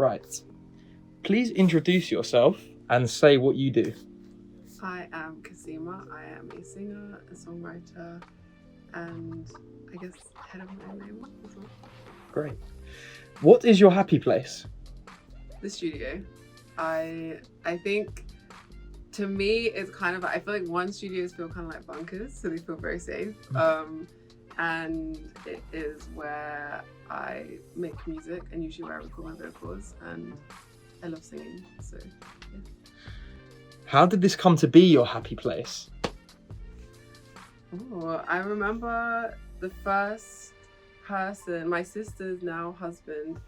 Right. Please introduce yourself and say what you do. I am Cosima. I am a singer, a songwriter, and I guess head of my own label as well. Great. What is your happy place? The studio. I think to me it's kind of, I feel like one studios feel kind of like bunkers, so they feel very safe. And it is where I make music and usually where I record my vocals, and I love singing, so yeah. How did this come to be your happy place? Oh, I remember the first person, my sister's now husband,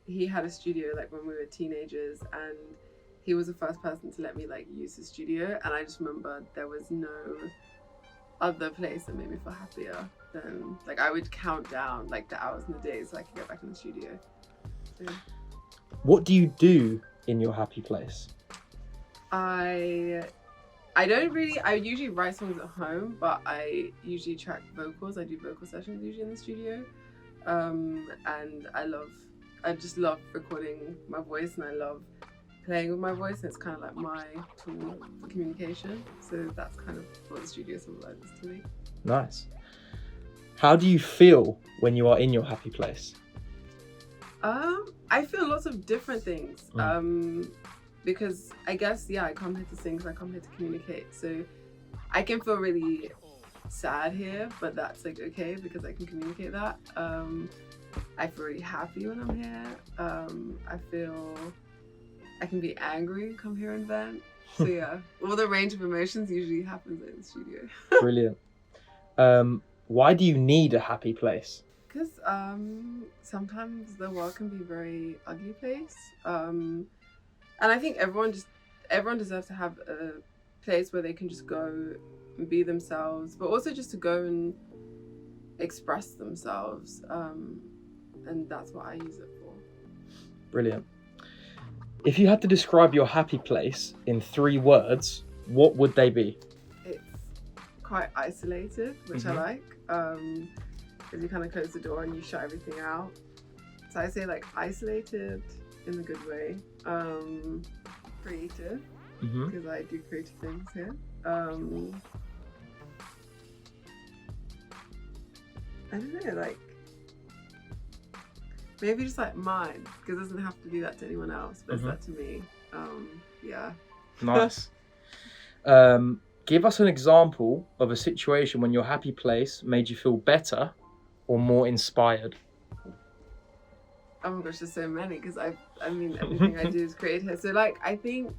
he had a studio like when we were teenagers, and he was the first person to let me like use his studio, and I just remember there was no other place that made me feel happier than, like, I would count down like the hours and the days so I could get back in the studio. So, yeah. What do you do in your happy place? I usually write songs at home, but I usually track vocals. I do vocal sessions usually in the studio. And I just love recording my voice, and I love playing with my voice, and it's kind of like my tool for communication. So that's kind of what the studio symbolizes to me. Nice. How do you feel when you are in your happy place? I feel lots of different things. Because I guess, I come here to sing, so I come here to communicate. So I can feel really sad here, but that's like okay because I can communicate that. I feel really happy when I'm here. I feel I can be angry, come here and vent. So yeah, all the range of emotions usually happens in the studio. Brilliant. Why do you need a happy place? Because sometimes the world can be a very ugly place. And I think everyone deserves to have a place where they can just go and be themselves, but also just to go and express themselves. And that's what I use it for. Brilliant. If you had to describe your happy place in 3 words, what would they be? It's quite isolated, which I like. Because you kind of close the door and you shut everything out. So I say like isolated in a good way. Creative, because I do creative things here. I don't know, like maybe just like mine, because it doesn't have to be that to anyone else, but it's that to me. Yeah. Nice. Give us an example of a situation when your happy place made you feel better or more inspired. Oh my gosh, there's so many, because I mean everything I do is create here. So like I think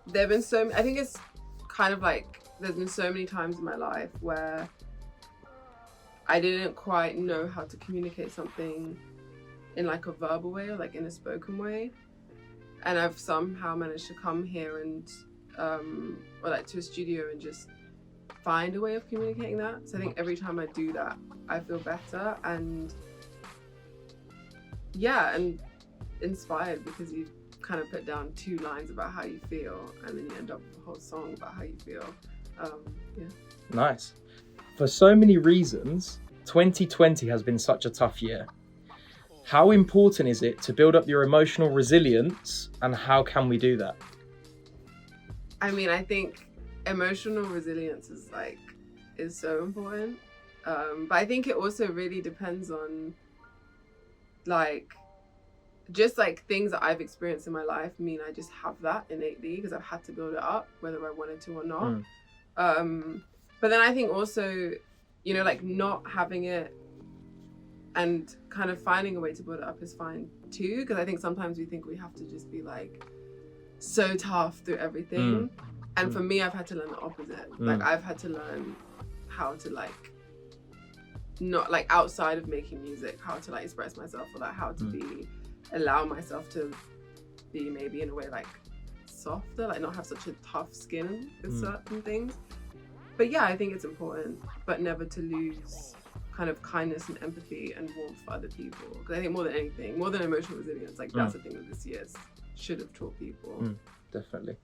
there've been I think it's kind of like there's been so many times in my life where I didn't quite know how to communicate something in like a verbal way or like in a spoken way, and I've somehow managed to come here and or like to a studio and just find a way of communicating that. So I think every time I do that I feel better and inspired, because you kind of put down 2 lines about how you feel and then you end up with a whole song about how you feel. Nice. For so many reasons, 2020 has been such a tough year. How important is it to build up your emotional resilience, and how can we do that? I mean, I think emotional resilience is so important. But I think it also really depends on like just like things that I've experienced in my life. I mean, I just have that innately because I've had to build it up whether I wanted to or not. But then I think also, like not having it and kind of finding a way to build it up is fine too, because I think sometimes we think we have to just be like so tough through everything. And for me, I've had to learn the opposite. Like I've had to learn how to like not like outside of making music, how to like express myself, or like how to allow myself to be maybe in a way like softer, like not have such a tough skin with certain things. But yeah, I think it's important, but never to lose kind of kindness and empathy and warmth for other people. Because I think more than anything, more than emotional resilience, like that's the thing that this year should have taught people. Definitely.